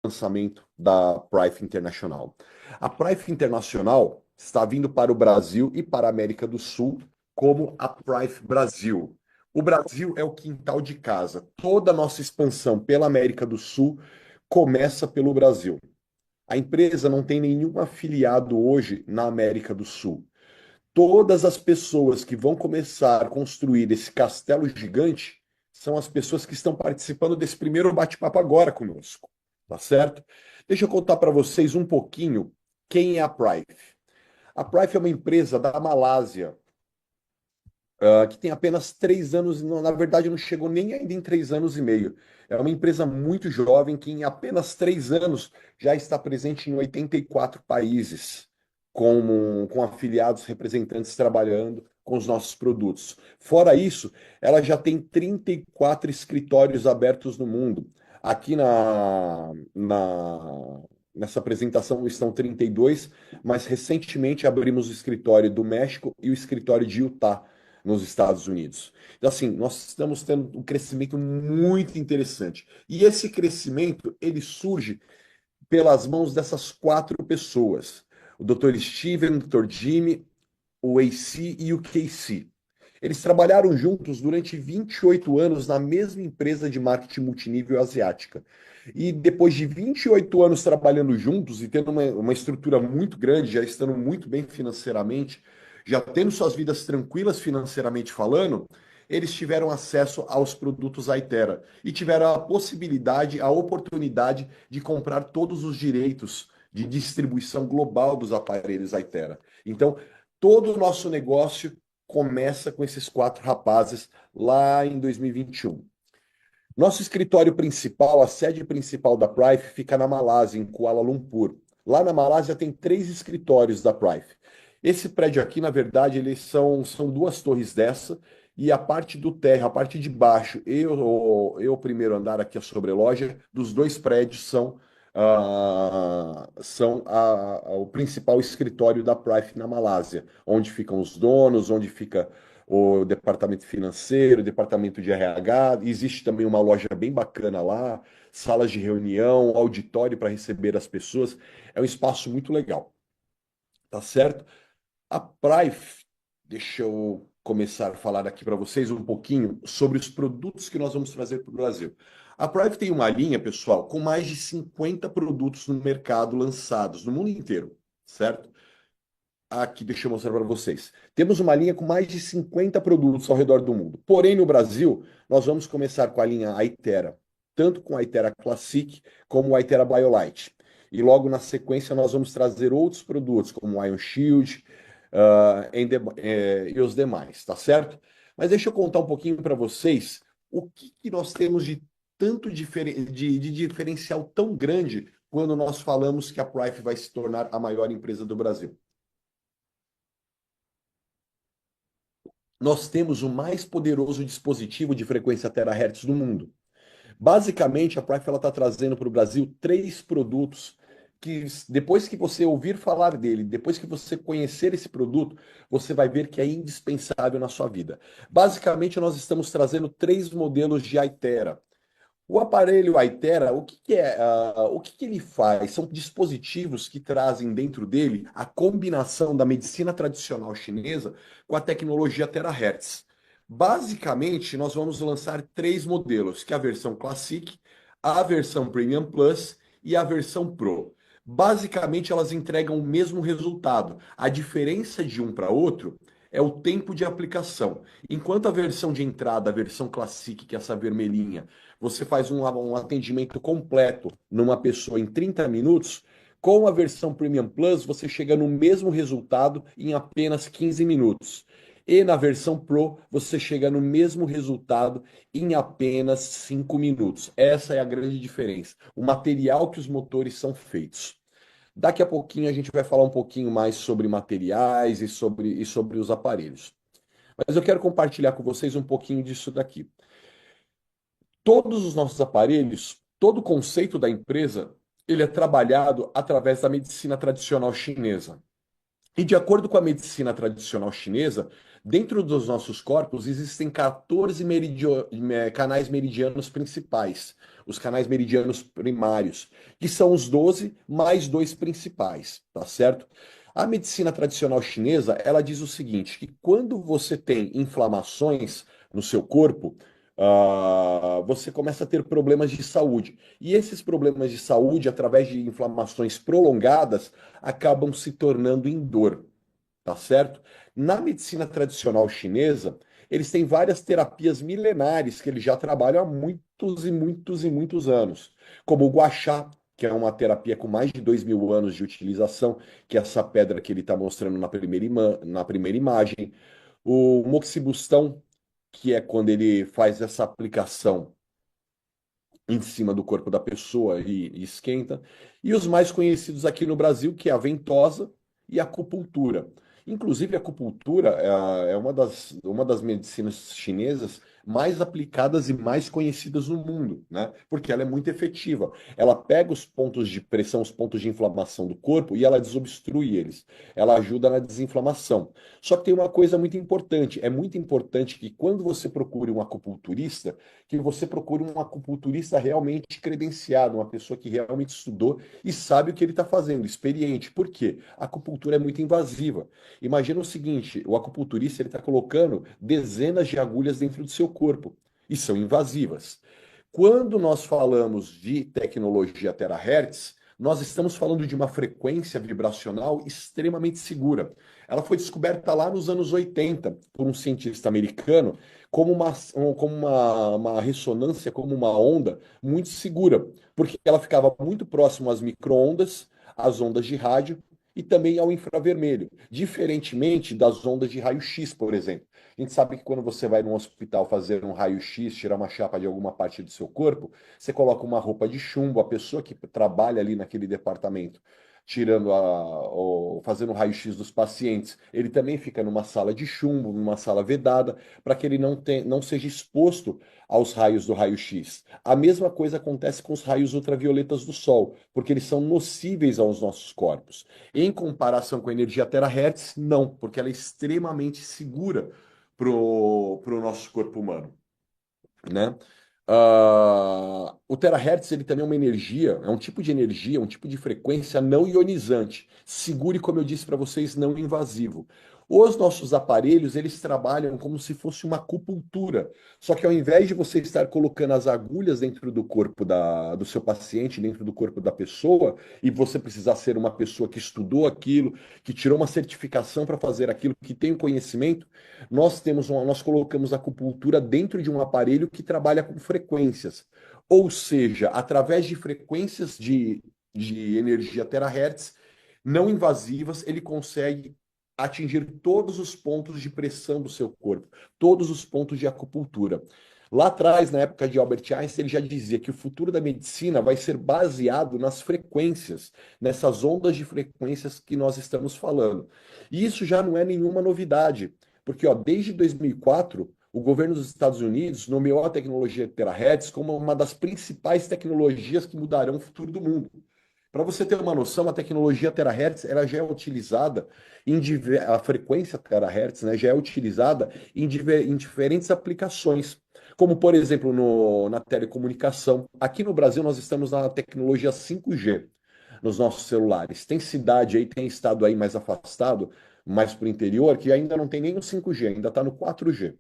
lançamento da Prife Internacional. A Prife Internacional está vindo para o Brasil e para a América do Sul como a Prife Brasil. O Brasil é o quintal de casa. Toda a nossa expansão pela América do Sul começa pelo Brasil. A empresa não tem nenhum afiliado hoje na América do Sul. Todas as pessoas que vão começar a construir esse castelo gigante são as pessoas que estão participando desse primeiro bate-papo agora conosco, tá certo? Deixa eu contar para vocês um pouquinho quem é a Prife. A Prife é uma empresa da Malásia, que tem apenas 3 anos, na verdade não chegou nem ainda em 3 anos e meio. É uma empresa muito jovem que em apenas 3 anos já está presente em 84 países, com afiliados representantes trabalhando com os nossos produtos. Fora isso, ela já tem 34 escritórios abertos no mundo. Aqui nessa apresentação estão 32, mas recentemente abrimos o escritório do México e o escritório de Utah nos Estados Unidos. Então, assim, nós estamos tendo um crescimento muito interessante. E esse crescimento, ele surge pelas mãos dessas quatro pessoas. O Dr. Steven, o Dr. Jimmy, o AC e o KC. Eles trabalharam juntos durante 28 anos na mesma empresa de marketing multinível asiática. E depois de 28 anos trabalhando juntos e tendo uma estrutura muito grande, já estando muito bem financeiramente, já tendo suas vidas tranquilas financeiramente falando, eles tiveram acesso aos produtos Aitera e tiveram a possibilidade, a oportunidade de comprar todos os direitos de distribuição global dos aparelhos Aitera. Então, todo o nosso negócio começa com esses quatro rapazes lá em 2021. Nosso escritório principal, a sede principal da Prife, fica na Malásia, em Kuala Lumpur. Lá na Malásia tem 3 escritórios da Prife. Esse prédio aqui, na verdade, eles são duas torres dessa, e a parte do térreo, a parte de baixo, o primeiro andar aqui, a sobreloja, dos dois prédios o principal escritório da Prife na Malásia, onde ficam os donos, onde fica o departamento financeiro, o departamento de RH. Existe também uma loja bem bacana lá, salas de reunião, auditório para receber as pessoas. É um espaço muito legal, tá certo? A Prife, deixa eu começar a falar aqui para vocês um pouquinho sobre os produtos que nós vamos trazer para o Brasil. A Prife tem uma linha, pessoal, com mais de 50 produtos no mercado lançados no mundo inteiro, certo? Aqui, deixa eu mostrar para vocês. Temos uma linha com mais de 50 produtos ao redor do mundo. Porém, no Brasil, nós vamos começar com a linha Aitera, tanto com a Aitera Classic como o Aitera BioLite. E logo na sequência, nós vamos trazer outros produtos, como o Ion Shield, e os demais, tá certo? Mas deixa eu contar um pouquinho para vocês o que nós temos de tanto de diferencial tão grande quando nós falamos que a Prife vai se tornar a maior empresa do Brasil. Nós temos o mais poderoso dispositivo de frequência terahertz do mundo. Basicamente, a Prife está trazendo para o Brasil 3 produtos que, depois que você ouvir falar dele, depois que você conhecer esse produto, você vai ver que é indispensável na sua vida. Basicamente, nós estamos trazendo 3 modelos de Aitera. O aparelho Aitera, o que ele faz? São dispositivos que trazem dentro dele a combinação da medicina tradicional chinesa com a tecnologia Terahertz. Basicamente, nós vamos lançar 3 modelos, que é a versão Classic, a versão Premium Plus e a versão Pro. Basicamente, elas entregam o mesmo resultado. A diferença de um para outro é o tempo de aplicação. Enquanto a versão de entrada, a versão Classic, que é essa vermelhinha, você faz um atendimento completo numa pessoa em 30 minutos, com a versão Premium Plus, você chega no mesmo resultado em apenas 15 minutos. E na versão Pro, você chega no mesmo resultado em apenas 5 minutos. Essa é a grande diferença. O material que os motores são feitos. Daqui a pouquinho a gente vai falar um pouquinho mais sobre materiais e sobre os aparelhos. Mas eu quero compartilhar com vocês um pouquinho disso daqui. Todos os nossos aparelhos, todo o conceito da empresa, ele é trabalhado através da medicina tradicional chinesa. E de acordo com a medicina tradicional chinesa, dentro dos nossos corpos existem 14 canais meridianos principais, os canais meridianos primários, que são os 12 mais dois principais, tá certo? A medicina tradicional chinesa, ela diz o seguinte, que quando você tem inflamações no seu corpo, você começa a ter problemas de saúde. E esses problemas de saúde, através de inflamações prolongadas, acabam se tornando em dor, tá certo? Na medicina tradicional chinesa, eles têm várias terapias milenares que eles já trabalham há muitos e muitos e muitos anos, como o Gua Sha, que é uma terapia com mais de 2.000 anos de utilização, que é essa pedra que ele está mostrando na primeira imagem. O Moxibustão, que é quando ele faz essa aplicação em cima do corpo da pessoa e esquenta. E os mais conhecidos aqui no Brasil, que é a ventosa e a acupuntura. Inclusive, a acupuntura é uma das medicinas chinesas mais aplicadas e mais conhecidas no mundo, né? Porque ela é muito efetiva. Ela pega os pontos de pressão, os pontos de inflamação do corpo e ela desobstrui eles. Ela ajuda na desinflamação. Só que tem uma coisa muito importante. É muito importante que quando você procure um acupunturista, que você procure um acupunturista realmente credenciado, uma pessoa que realmente estudou e sabe o que ele está fazendo, experiente. Por quê? A acupuntura é muito invasiva. Imagina o seguinte, o acupunturista ele está colocando dezenas de agulhas dentro do seu corpo e são invasivas. Quando nós falamos de tecnologia terahertz, nós estamos falando de uma frequência vibracional extremamente segura. Ela foi descoberta lá nos anos 80 por um cientista americano como uma ressonância, como uma onda muito segura, porque ela ficava muito próximo às microondas, às ondas de rádio e também ao infravermelho, diferentemente das ondas de raio-x, por exemplo. A gente sabe que quando você vai num hospital fazer um raio-x, tirar uma chapa de alguma parte do seu corpo, você coloca uma roupa de chumbo, a pessoa que trabalha ali naquele departamento, tirando ou fazendo raio-x dos pacientes, ele também fica numa sala de chumbo, numa sala vedada, para que ele não seja exposto aos raios do raio-x. A mesma coisa acontece com os raios ultravioletas do Sol, porque eles são nocíveis aos nossos corpos. Em comparação com a energia terahertz, não, porque ela é extremamente segura para o nosso corpo humano, né? O terahertz ele também é uma energia, é um tipo de energia, um tipo de frequência não ionizante, seguro e, como eu disse para vocês, não invasivo. Os nossos aparelhos, eles trabalham como se fosse uma acupuntura. Só que ao invés de você estar colocando as agulhas dentro do corpo do seu paciente, dentro do corpo da pessoa, e você precisar ser uma pessoa que estudou aquilo, que tirou uma certificação para fazer aquilo, que tem o conhecimento, nós colocamos a acupuntura dentro de um aparelho que trabalha com frequências. Ou seja, através de frequências de energia terahertz não invasivas, ele consegue atingir todos os pontos de pressão do seu corpo, todos os pontos de acupuntura. Lá atrás, na época de Albert Einstein, ele já dizia que o futuro da medicina vai ser baseado nas frequências, nessas ondas de frequências que nós estamos falando. E isso já não é nenhuma novidade, porque ó, desde 2004, o governo dos Estados Unidos nomeou a tecnologia terahertz como uma das principais tecnologias que mudarão o futuro do mundo. Para você ter uma noção, a tecnologia terahertz ela já é utilizada a frequência terahertz, né, já é utilizada em diferentes aplicações, como por exemplo na telecomunicação. Aqui no Brasil nós estamos na tecnologia 5G nos nossos celulares. Tem cidade aí, tem estado aí mais afastado, mais para o interior, que ainda não tem nem o 5G, ainda está no 4G.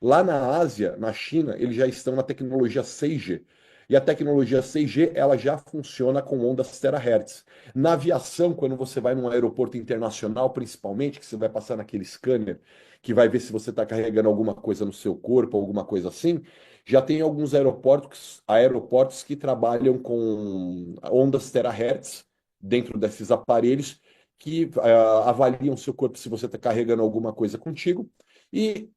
Lá na Ásia, na China, eles já estão na tecnologia 6G. E a tecnologia 6G, ela já funciona com ondas terahertz. Na aviação, quando você vai num aeroporto internacional, principalmente, que você vai passar naquele scanner, que vai ver se você está carregando alguma coisa no seu corpo, alguma coisa assim, já tem alguns aeroportos que trabalham com ondas terahertz dentro desses aparelhos que avaliam seu corpo se você está carregando alguma coisa contigo. E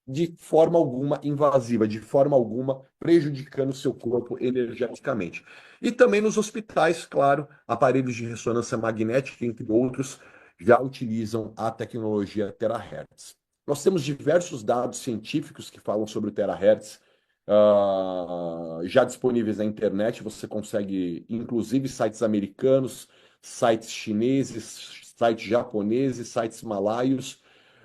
de forma alguma invasiva, de forma alguma prejudicando o seu corpo energeticamente. E também nos hospitais, claro, aparelhos de ressonância magnética, entre outros, já utilizam a tecnologia terahertz. Nós temos diversos dados científicos que falam sobre o terahertz, já disponíveis na internet. Você consegue, inclusive, sites americanos, sites chineses, sites japoneses, sites malaios,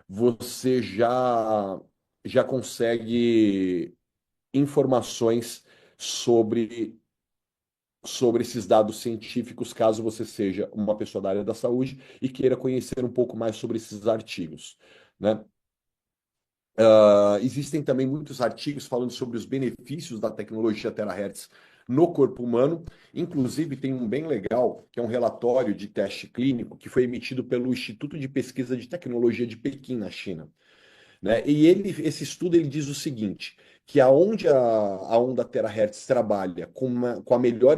você já consegue informações sobre, sobre esses dados científicos, caso você seja uma pessoa da área da saúde e queira conhecer um pouco mais sobre esses artigos, né? Existem também muitos artigos falando sobre os benefícios da tecnologia terahertz no corpo humano. Inclusive, tem um bem legal, que é um relatório de teste clínico que foi emitido pelo Instituto de Pesquisa de Tecnologia de Pequim, na China, né? E esse estudo ele diz o seguinte, que aonde a onda terahertz trabalha com a melhor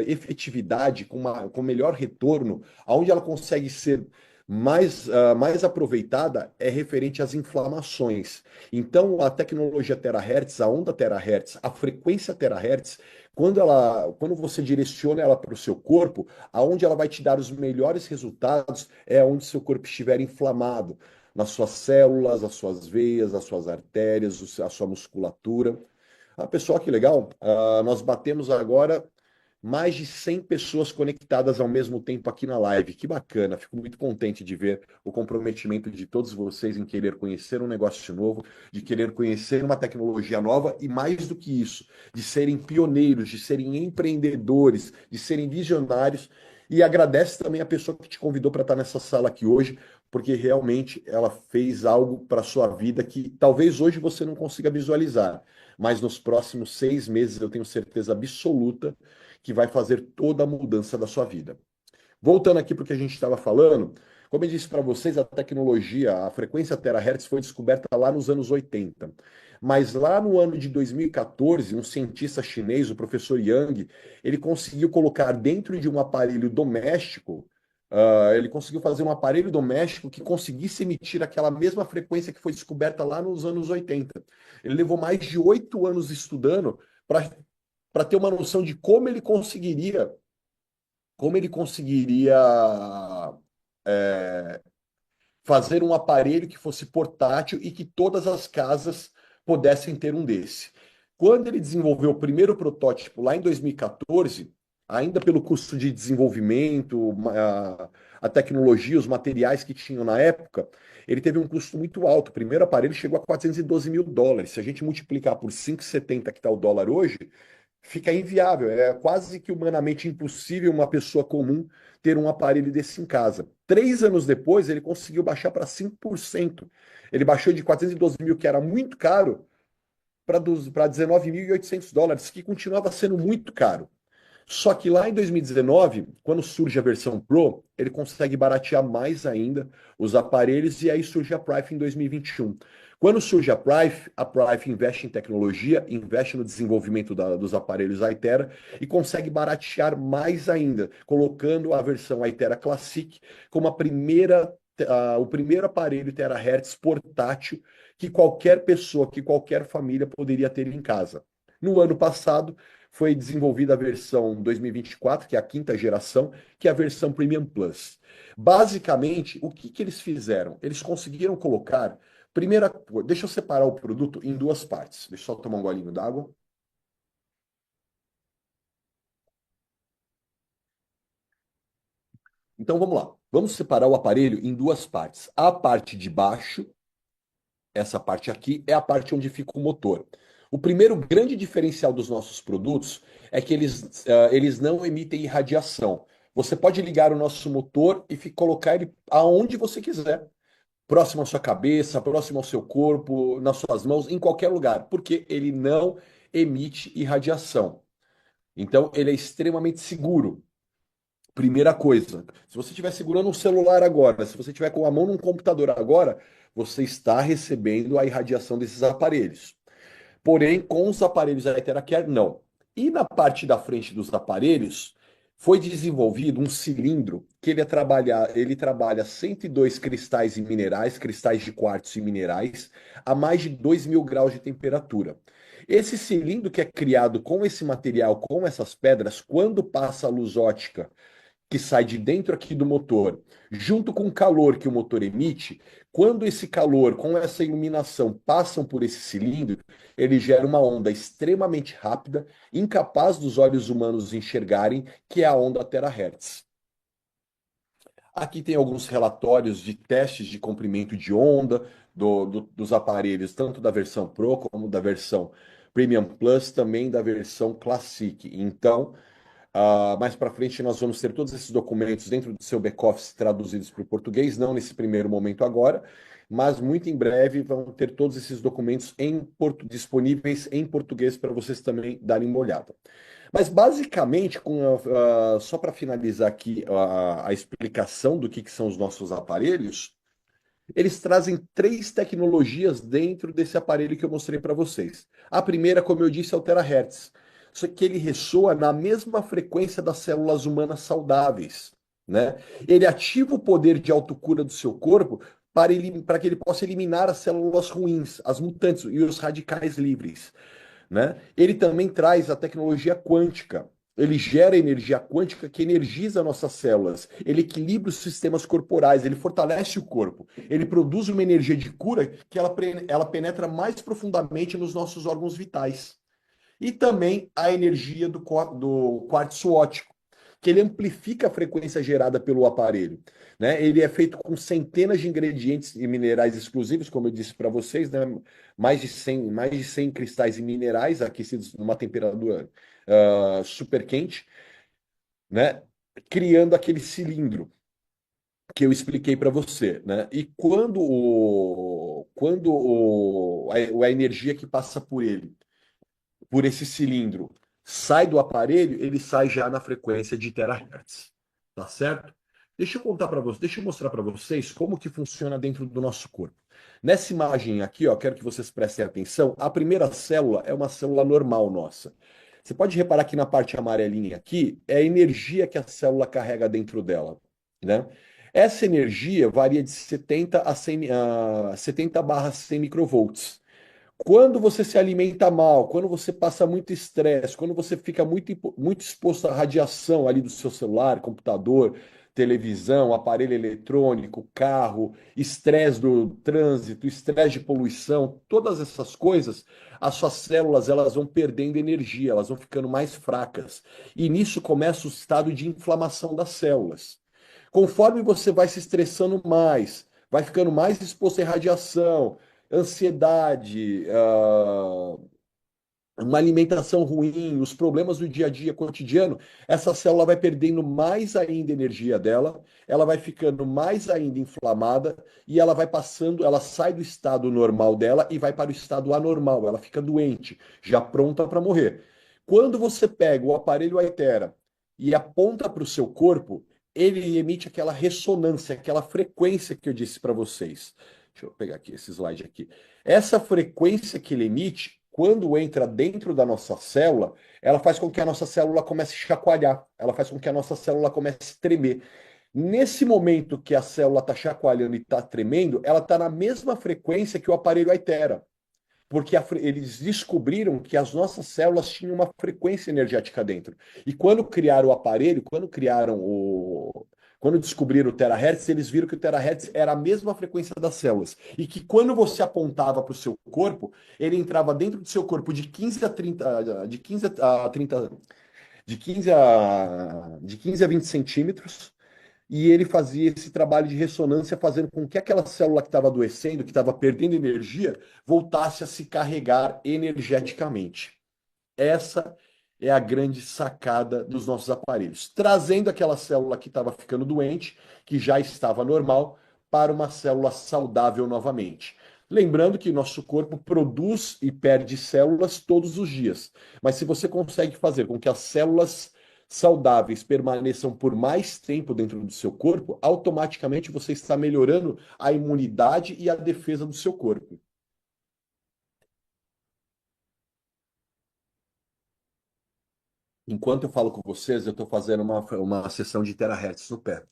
efetividade, com melhor retorno, aonde ela consegue ser mais aproveitada é referente às inflamações. Então, a tecnologia terahertz, a onda terahertz, a frequência terahertz, quando você direciona ela para o seu corpo, aonde ela vai te dar os melhores resultados é onde seu corpo estiver inflamado nas suas células, as suas veias, as suas artérias, a sua musculatura. Ah, pessoal, que legal. Nós batemos agora mais de 100 pessoas conectadas ao mesmo tempo aqui na live. Que bacana. Fico muito contente de ver o comprometimento de todos vocês em querer conhecer um negócio novo, de querer conhecer uma tecnologia nova e, mais do que isso, de serem pioneiros, de serem empreendedores, de serem visionários. E agradece também a pessoa que te convidou para estar nessa sala aqui hoje, porque realmente ela fez algo para a sua vida que talvez hoje você não consiga visualizar, mas nos próximos 6 meses eu tenho certeza absoluta que vai fazer toda a mudança da sua vida. Voltando aqui para o que a gente estava falando, como eu disse para vocês, a tecnologia, a frequência terahertz foi descoberta lá nos anos 80. Mas lá no ano de 2014, um cientista chinês, o professor Yang, ele conseguiu colocar dentro de um aparelho doméstico, ele conseguiu fazer um aparelho doméstico que conseguisse emitir aquela mesma frequência que foi descoberta lá nos anos 80. Ele levou mais de 8 anos estudando para ter uma noção de como ele conseguiria é, fazer um aparelho que fosse portátil e que todas as casas pudessem ter um desse. Quando ele desenvolveu o primeiro protótipo lá em 2014, ainda pelo custo de desenvolvimento, a tecnologia, os materiais que tinham na época, ele teve um custo muito alto. O primeiro aparelho chegou a US$ 412 mil. Se a gente multiplicar por 5,70 que está o dólar hoje, fica inviável. É quase que humanamente impossível uma pessoa comum ter um aparelho desse em casa. 3 anos depois, ele conseguiu baixar para 5%. Ele baixou de 412 mil, que era muito caro, para US$ 19.800, que continuava sendo muito caro. Só que lá em 2019, quando surge a versão Pro, ele consegue baratear mais ainda os aparelhos e aí surge a Prive em 2021. Quando surge a Prive investe em tecnologia, investe no desenvolvimento dos aparelhos Aitera e consegue baratear mais ainda, colocando a versão Aitera Classic como o primeiro aparelho terahertz portátil que qualquer pessoa, que qualquer família poderia ter em casa. No ano passado, foi desenvolvida a versão 2024, que é a quinta geração, que é a versão Premium Plus. Basicamente, o que que eles fizeram? Eles conseguiram colocar. Primeira coisa, deixa eu separar o produto em duas partes. Deixa eu só tomar um golinho d'água. Então vamos lá. Vamos separar o aparelho em duas partes. A parte de baixo, essa parte aqui, é a parte onde fica o motor. O primeiro grande diferencial dos nossos produtos é que eles não emitem irradiação. Você pode ligar o nosso motor e colocar ele aonde você quiser, próximo à sua cabeça, próximo ao seu corpo, nas suas mãos, em qualquer lugar, porque ele não emite irradiação. Então, ele é extremamente seguro. Primeira coisa, se você estiver segurando um celular agora, se você estiver com a mão num computador agora, você está recebendo a irradiação desses aparelhos. Porém, com os aparelhos da Iteracare, não. E na parte da frente dos aparelhos, foi desenvolvido um cilindro que ele trabalha 102 cristais e minerais, cristais de quartzo e minerais, a mais de 2.000 graus de temperatura. Esse cilindro que é criado com esse material, com essas pedras, quando passa a luz ótica que sai de dentro aqui do motor, junto com o calor que o motor emite, quando esse calor com essa iluminação passam por esse cilindro, ele gera uma onda extremamente rápida, incapaz dos olhos humanos enxergarem, que é a onda terahertz. Aqui tem alguns relatórios de testes de comprimento de onda dos aparelhos, tanto da versão Pro como da versão Premium Plus, também da versão Classic. Então, mais para frente nós vamos ter todos esses documentos dentro do seu back-office traduzidos para o português, não nesse primeiro momento agora, mas muito em breve vão ter todos esses documentos disponíveis em português para vocês também darem uma olhada. Mas basicamente, só para finalizar aqui a explicação do que são os nossos aparelhos, eles trazem três tecnologias dentro desse aparelho que eu mostrei para vocês. A primeira, como eu disse, é o terahertz. Só que ele ressoa na mesma frequência das células humanas saudáveis, né? Ele ativa o poder de autocura do seu corpo para que ele possa eliminar as células ruins, as mutantes e os radicais livres, né? Ele também traz a tecnologia quântica. Ele gera energia quântica que energiza nossas células. Ele equilibra os sistemas corporais, ele fortalece o corpo. Ele produz uma energia de cura que ela penetra mais profundamente nos nossos órgãos vitais. E também a energia do quartzo óptico, que ele amplifica a frequência gerada pelo aparelho, né? Ele é feito com centenas de ingredientes e minerais exclusivos, como eu disse para vocês, né? Mais de 100 cristais e minerais aquecidos numa temperatura super quente, né? Criando aquele cilindro que eu expliquei para você, né? E a energia que passa por esse cilindro, sai do aparelho, ele sai já na frequência de terahertz, tá certo? Deixa eu contar para vocês, deixa eu mostrar para vocês como que funciona dentro do nosso corpo. Nessa imagem aqui, ó, quero que vocês prestem atenção. A primeira célula é uma célula normal nossa. Você pode reparar que na parte amarelinha aqui é a energia que a célula carrega dentro dela, né? Essa energia varia de 70 a 100, 70/100 microvolts. Quando você se alimenta mal, quando você passa muito estresse, quando você fica muito exposto à radiação ali do seu celular, computador, televisão, aparelho eletrônico, carro, estresse do trânsito, estresse de poluição, todas essas coisas, as suas células elas vão perdendo energia, elas vão ficando mais fracas. E nisso começa o estado de inflamação das células. Conforme você vai se estressando mais, vai ficando mais exposto à radiação, ansiedade, uma alimentação ruim, os problemas do dia a dia cotidiano, essa célula vai perdendo mais ainda energia dela, ela vai ficando mais ainda inflamada e ela vai passando, ela sai do estado normal dela e vai para o estado anormal, ela fica doente, já pronta para morrer. Quando você pega o aparelho Aitera e aponta para o seu corpo, ele emite aquela ressonância, aquela frequência que eu disse para vocês. Deixa eu pegar aqui esse slide aqui. Essa frequência que ele emite, quando entra dentro da nossa célula, ela faz com que a nossa célula comece a chacoalhar, ela faz com que a nossa célula comece a tremer. Nesse momento que a célula está chacoalhando e está tremendo, ela está na mesma frequência que o aparelho Aitera, porque eles descobriram que as nossas células tinham uma frequência energética dentro. E quando criaram o aparelho, quando descobriram o terahertz, eles viram que o terahertz era a mesma frequência das células. E que quando você apontava para o seu corpo, ele entrava dentro do seu corpo de 15 a 30, de 15 a 20 centímetros, e ele fazia esse trabalho de ressonância, fazendo com que aquela célula que estava adoecendo, que estava perdendo energia, voltasse a se carregar energeticamente. Essa é a grande sacada dos nossos aparelhos, trazendo aquela célula que estava ficando doente, que já estava normal, para uma célula saudável novamente. Lembrando que nosso corpo produz e perde células todos os dias, mas se você consegue fazer com que as células saudáveis permaneçam por mais tempo dentro do seu corpo, automaticamente você está melhorando a imunidade e a defesa do seu corpo. Enquanto eu falo com vocês, eu estou fazendo uma sessão de terahertz no pé.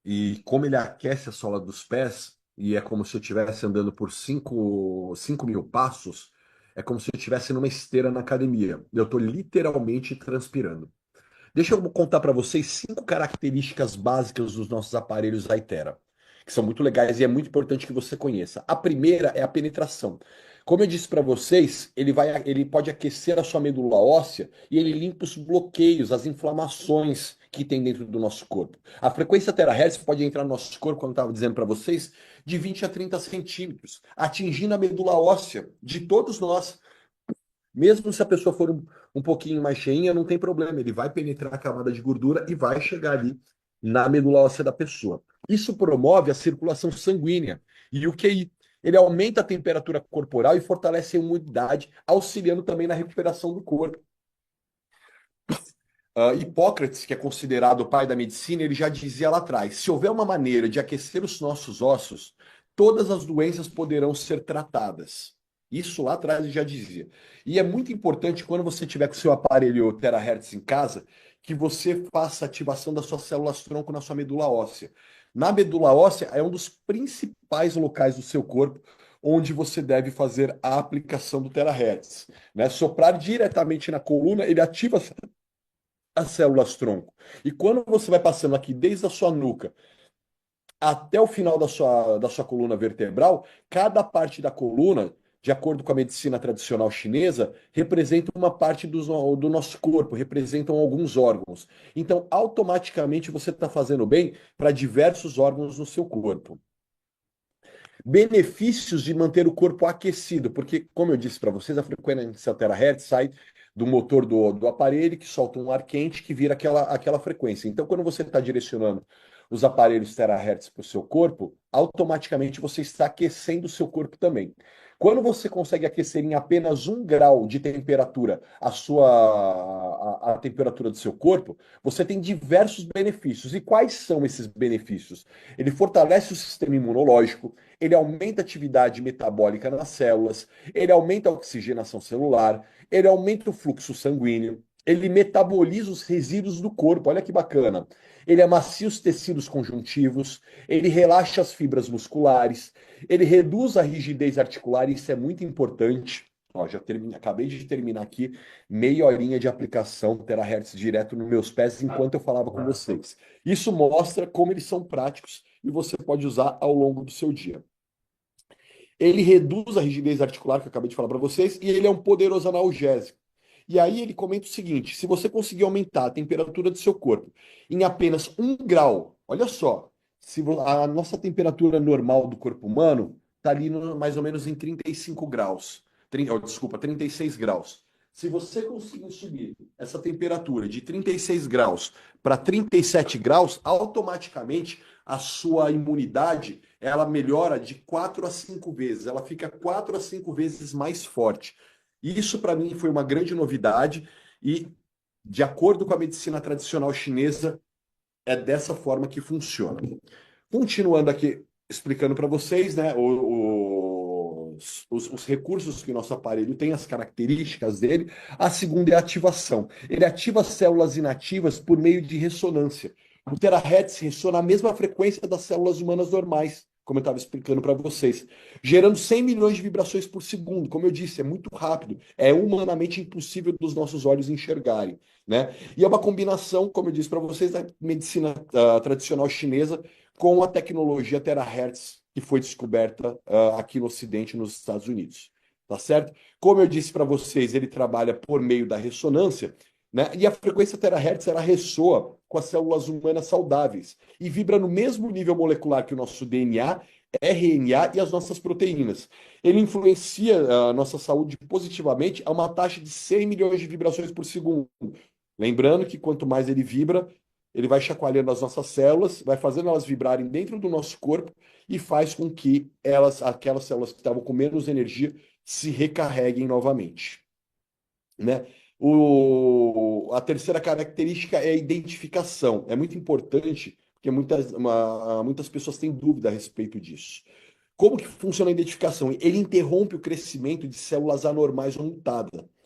E como ele aquece a sola dos pés, e é como se eu estivesse andando por 5.000 passos, é como se eu estivesse numa esteira na academia. Eu estou literalmente transpirando. Deixa eu contar para vocês 5 características básicas dos nossos aparelhos Aitera, que são muito legais e é muito importante que você conheça. A primeira é a penetração. Como eu disse para vocês, ele pode aquecer a sua medula óssea e ele limpa os bloqueios, as inflamações que tem dentro do nosso corpo. A frequência terahertz pode entrar no nosso corpo, como eu estava dizendo para vocês, de 20 a 30 centímetros, atingindo a medula óssea de todos nós. Mesmo se a pessoa for um pouquinho mais cheinha, não tem problema, ele vai penetrar a camada de gordura e vai chegar ali na medula óssea da pessoa. Isso promove a circulação sanguínea e o QI. Ele aumenta a temperatura corporal e fortalece a imunidade, auxiliando também na recuperação do corpo. Hipócrates, que é considerado o pai da medicina, ele já dizia lá atrás: se houver uma maneira de aquecer os nossos ossos, todas as doenças poderão ser tratadas. Isso lá atrás ele já dizia. E é muito importante quando você tiver com o seu aparelho terahertz em casa, que você faça a ativação das suas células-tronco na sua medula óssea. Na medula óssea é um dos principais locais do seu corpo onde você deve fazer a aplicação do terahertz, né? Soprar diretamente na coluna, ele ativa as células-tronco. E quando você vai passando aqui desde a sua nuca até o final da sua coluna vertebral, cada parte da coluna, de acordo com a medicina tradicional chinesa, representa uma parte do nosso corpo, representam alguns órgãos. Então, automaticamente, você está fazendo bem para diversos órgãos no seu corpo. Benefícios de manter o corpo aquecido, porque, como eu disse para vocês, a frequência terahertz sai do motor do aparelho, que solta um ar quente que vira aquela frequência. Então, quando você está direcionando os aparelhos terahertz para o seu corpo, automaticamente você está aquecendo o seu corpo também. Quando você consegue aquecer em apenas 1 grau de temperatura a temperatura do seu corpo, você tem diversos benefícios. E quais são esses benefícios? Ele fortalece o sistema imunológico, ele aumenta a atividade metabólica nas células, ele aumenta a oxigenação celular, ele aumenta o fluxo sanguíneo, ele metaboliza os resíduos do corpo, olha que bacana. Ele amacia os tecidos conjuntivos, ele relaxa as fibras musculares, ele reduz a rigidez articular, isso é muito importante. Ó, acabei de terminar aqui meia horinha de aplicação terahertz direto nos meus pés enquanto eu falava com vocês. Isso mostra como eles são práticos e você pode usar ao longo do seu dia. Ele reduz a rigidez articular, que eu acabei de falar para vocês, e ele é um poderoso analgésico. E aí ele comenta o seguinte: se você conseguir aumentar a temperatura do seu corpo em apenas 1 grau, olha só, se a nossa temperatura normal do corpo humano está ali mais ou menos em 35 graus, desculpa, 36 graus. Se você conseguir subir essa temperatura de 36 graus para 37 graus, automaticamente a sua imunidade ela melhora de 4 a 5 vezes, ela fica 4 a 5 vezes mais forte. Isso para mim foi uma grande novidade e, de acordo com a medicina tradicional chinesa, é dessa forma que funciona. Continuando aqui, explicando para vocês, né, os recursos que o nosso aparelho tem, as características dele. A segunda é a ativação. Ele ativa as células inativas por meio de ressonância. O terahertz ressona a mesma frequência das células humanas normais, como eu estava explicando para vocês, gerando 100 milhões de vibrações por segundo. Como eu disse, é muito rápido, é humanamente impossível dos nossos olhos enxergarem, né? E é uma combinação, como eu disse para vocês, da medicina tradicional chinesa com a tecnologia terahertz que foi descoberta aqui no Ocidente, nos Estados Unidos, tá certo? Como eu disse para vocês, ele trabalha por meio da ressonância, né? E a frequência terahertz ela ressoa com as células humanas saudáveis e vibra no mesmo nível molecular que o nosso DNA, RNA e as nossas proteínas. Ele influencia a nossa saúde positivamente a uma taxa de 100 milhões de vibrações por segundo. Lembrando que quanto mais ele vibra, ele vai chacoalhando as nossas células, vai fazendo elas vibrarem dentro do nosso corpo e faz com que aquelas células que estavam com menos energia se recarreguem novamente, né? A terceira característica é a identificação. É muito importante, porque muitas pessoas têm dúvida a respeito disso. Como que funciona a identificação? Ele interrompe o crescimento de células anormais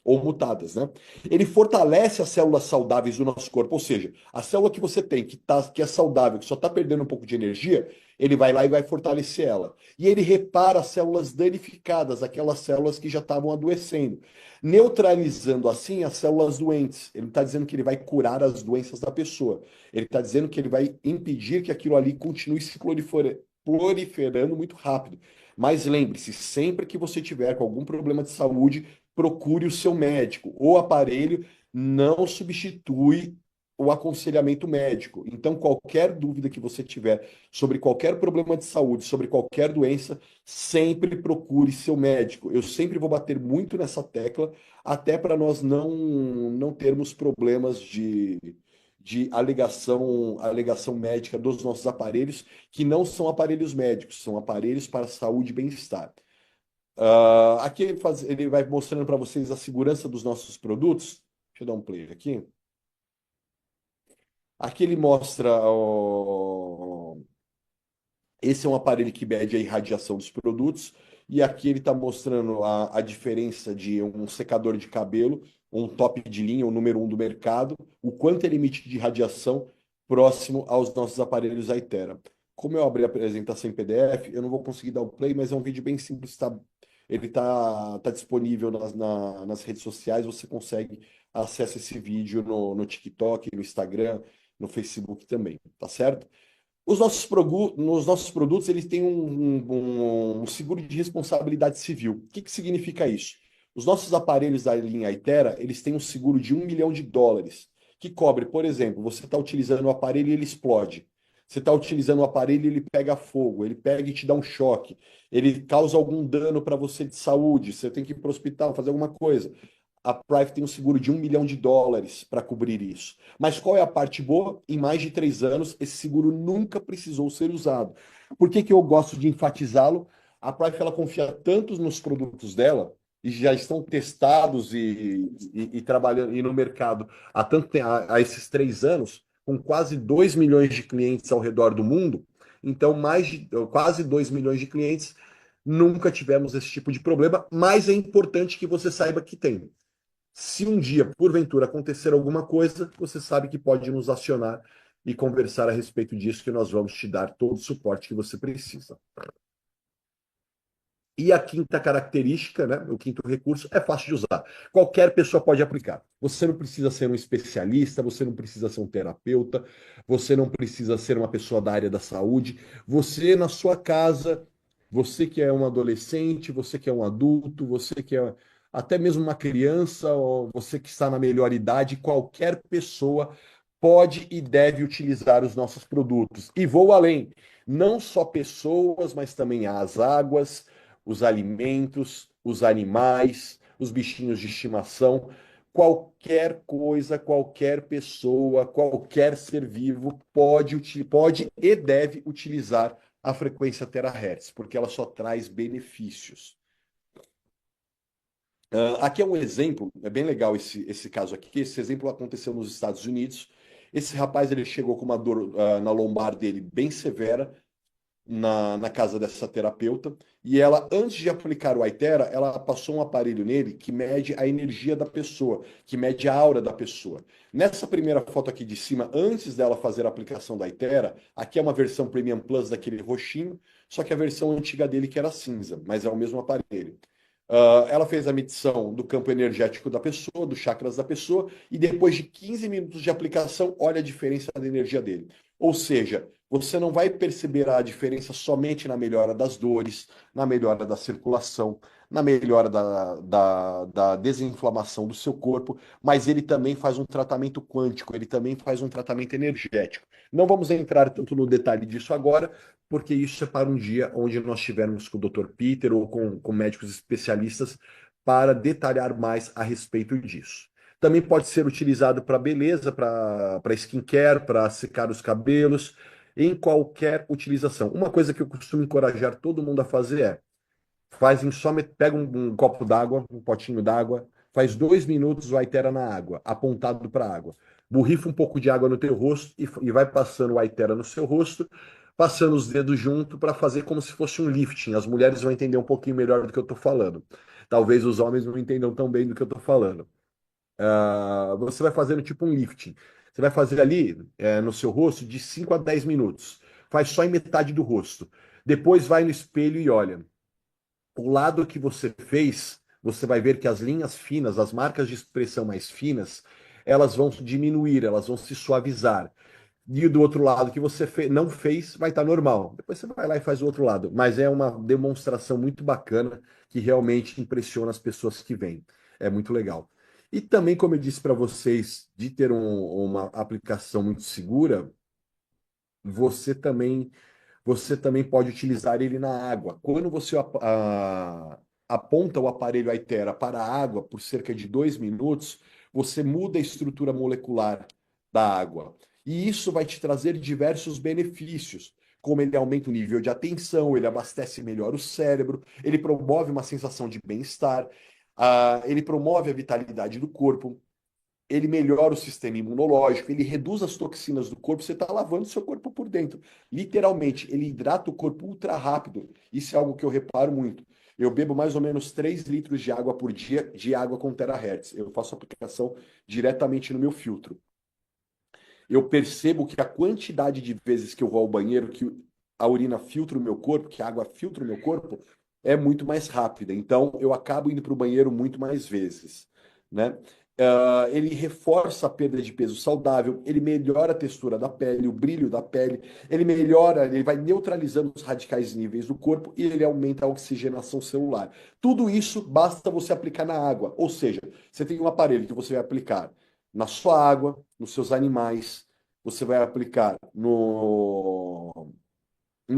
ou mutadas, né? Ele fortalece as células saudáveis do nosso corpo, ou seja, a célula que você tem, que é saudável, que só está perdendo um pouco de energia, ele vai lá e vai fortalecer ela. E ele repara as células danificadas, aquelas células que já estavam adoecendo, neutralizando assim as células doentes. Ele está dizendo que ele vai curar as doenças da pessoa. Ele está dizendo que ele vai impedir que aquilo ali continue se proliferando muito rápido. Mas lembre-se, sempre que você tiver com algum problema de saúde, procure o seu médico. O aparelho não substitui o aconselhamento médico. Então, qualquer dúvida que você tiver sobre qualquer problema de saúde, sobre qualquer doença, sempre procure seu médico. Eu sempre vou bater muito nessa tecla, até para nós não termos problemas de alegação médica dos nossos aparelhos, que não são aparelhos médicos, são aparelhos para saúde e bem-estar. Aqui ele vai mostrando para vocês a segurança dos nossos produtos. Deixa eu dar um play aqui. Aqui ele mostra. Esse é um aparelho que mede a irradiação dos produtos. E aqui ele está mostrando a diferença de um secador de cabelo, um top de linha, o número um do mercado, o quanto ele emite de radiação próximo aos nossos aparelhos Aitera. Como eu abri a apresentação em PDF, eu não vou conseguir dar o play, mas é um vídeo bem simples. Ele tá disponível nas redes sociais. Você consegue acessar esse vídeo no TikTok, no Instagram, no Facebook também, tá certo? Nos nossos produtos, eles têm um seguro de responsabilidade civil. O que que significa isso? Os nossos aparelhos da linha Aitera, eles têm um seguro de US$ 1 milhão, que cobre, por exemplo, você está utilizando o aparelho e ele explode. Você está utilizando o aparelho e ele pega fogo, ele pega e te dá um choque, ele causa algum dano para você de saúde, você tem que ir para o hospital, fazer alguma coisa. A Private tem um seguro de US$ 1 milhão para cobrir isso. Mas qual é a parte boa? Em mais de 3 anos, esse seguro nunca precisou ser usado. Por que que eu gosto de enfatizá-lo? A Private ela confia tanto nos produtos dela, e já estão testados e trabalhando e no mercado há esses 3 anos, com quase 2 milhões de clientes ao redor do mundo. Então, quase 2 milhões de clientes, nunca tivemos esse tipo de problema, mas é importante que você saiba que tem. Se um dia, porventura, acontecer alguma coisa, você sabe que pode nos acionar e conversar a respeito disso, que nós vamos te dar todo o suporte que você precisa. E a quinta característica, né, o quinto recurso, é fácil de usar. Qualquer pessoa pode aplicar. Você não precisa ser um especialista, você não precisa ser um terapeuta, você não precisa ser uma pessoa da área da saúde. Você, na sua casa, você que é um adolescente, você que é um adulto, você que é até mesmo uma criança, ou você que está na melhor idade, qualquer pessoa pode e deve utilizar os nossos produtos. E vou além, não só pessoas, mas também as águas, os alimentos, os animais, os bichinhos de estimação, qualquer coisa, qualquer pessoa, qualquer ser vivo pode e deve utilizar a frequência terahertz, porque ela só traz benefícios. Aqui é um exemplo, é bem legal esse caso aqui. Esse exemplo aconteceu nos Estados Unidos. Esse rapaz ele chegou com uma dor na lombar dele bem severa, na casa dessa terapeuta, e ela, antes de aplicar o Aitera, ela passou um aparelho nele que mede a energia da pessoa, que mede a aura da pessoa. Nessa primeira foto aqui de cima, antes dela fazer a aplicação da Aitera, aqui é uma versão Premium Plus daquele roxinho, só que a versão antiga dele que era cinza, mas é o mesmo aparelho. Ela fez a medição do campo energético da pessoa, dos chakras da pessoa, e depois de 15 minutos de aplicação, olha a diferença da energia dele. Ou seja, você não vai perceber a diferença somente na melhora das dores, na melhora da circulação, na melhora da desinflamação do seu corpo, mas ele também faz um tratamento quântico, ele também faz um tratamento energético. Não vamos entrar tanto no detalhe disso agora, porque isso é para um dia onde nós estivermos com o Dr. Peter ou com médicos especialistas para detalhar mais a respeito disso. Também pode ser utilizado para beleza, para skincare, para secar os cabelos, em qualquer utilização. Uma coisa que eu costumo encorajar todo mundo a fazer é pega um copo d'água, um potinho d'água, faz 2 minutos o Aitera na água, apontado para a água. Borrifa um pouco de água no teu rosto e vai passando o Aitera no seu rosto, passando os dedos junto para fazer como se fosse um lifting. As mulheres vão entender um pouquinho melhor do que eu estou falando. Talvez os homens não entendam tão bem do que eu estou falando. Você vai fazendo tipo um lifting. Você vai fazer ali no seu rosto de 5 a 10 minutos. Faz só em metade do rosto. Depois vai no espelho e olha. O lado que você fez, você vai ver que as linhas finas, as marcas de expressão mais finas, elas vão diminuir, elas vão se suavizar. E do outro lado que você não fez, vai estar normal. Depois você vai lá e faz o outro lado. Mas é uma demonstração muito bacana que realmente impressiona as pessoas que vêm. É muito legal. E também, como eu disse para vocês, de ter uma aplicação muito segura, você também você também pode utilizar ele na água. Quando você aponta o aparelho Aitera para a água por cerca de 2 minutos, você muda a estrutura molecular da água. E isso vai te trazer diversos benefícios, como ele aumenta o nível de atenção, ele abastece melhor o cérebro, ele promove uma sensação de bem-estar, ele promove a vitalidade do corpo, ele melhora o sistema imunológico, ele reduz as toxinas do corpo, você está lavando seu corpo por dentro. Literalmente, ele hidrata o corpo ultra rápido. Isso é algo que eu reparo muito. Eu bebo mais ou menos 3 litros de água por dia, de água com terahertz. Eu faço aplicação diretamente no meu filtro. Eu percebo que a quantidade de vezes que eu vou ao banheiro, que a urina filtra o meu corpo, que a água filtra o meu corpo, é muito mais rápida. Então, eu acabo indo para o banheiro muito mais vezes, né? Ele reforça a perda de peso saudável, ele melhora a textura da pele, o brilho da pele, ele melhora, ele vai neutralizando os radicais níveis do corpo e ele aumenta a oxigenação celular. Tudo isso basta você aplicar na água, ou seja, você tem um aparelho que você vai aplicar na sua água, nos seus animais, você vai aplicar no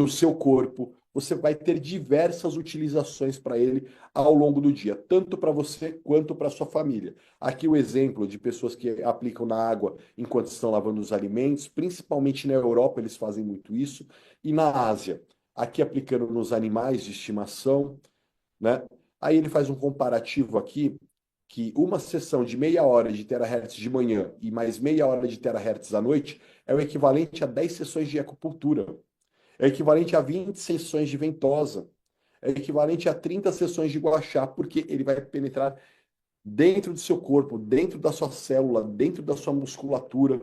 seu corpo, você vai ter diversas utilizações para ele ao longo do dia, tanto para você quanto para sua família. Aqui o exemplo de pessoas que aplicam na água enquanto estão lavando os alimentos, principalmente na Europa eles fazem muito isso, e na Ásia, aqui aplicando nos animais de estimação, né? Aí ele faz um comparativo aqui que uma sessão de meia hora de terahertz de manhã e mais meia hora de terahertz à noite é o equivalente a 10 sessões de acupuntura, é o equivalente a 20 sessões de ventosa, é o equivalente a 30 sessões de gua sha, porque ele vai penetrar dentro do seu corpo, dentro da sua célula, dentro da sua musculatura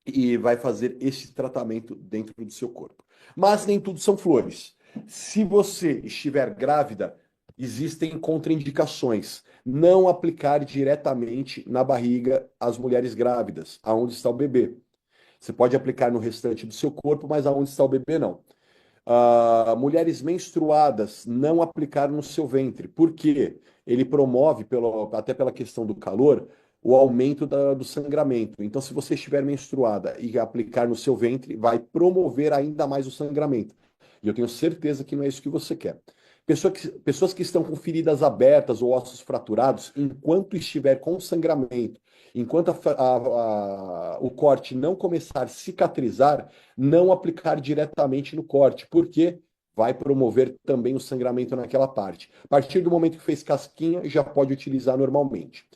e vai fazer esse tratamento dentro do seu corpo. Mas nem tudo são flores. Se você estiver grávida, existem contraindicações. Não aplicar diretamente na barriga as mulheres grávidas, aonde está o bebê. Você pode aplicar no restante do seu corpo, mas aonde está o bebê, não. Mulheres menstruadas, não aplicar no seu ventre. Por quê? Ele promove, até pela questão do calor, o aumento do sangramento. Então, se você estiver menstruada e aplicar no seu ventre, vai promover ainda mais o sangramento. E eu tenho certeza que não é isso que você quer. Pessoas que estão com feridas abertas ou ossos fraturados, enquanto estiver com sangramento, enquanto o corte não começar a cicatrizar, não aplicar diretamente no corte, porque vai promover também o sangramento naquela parte. A partir do momento que fez casquinha, já pode utilizar normalmente.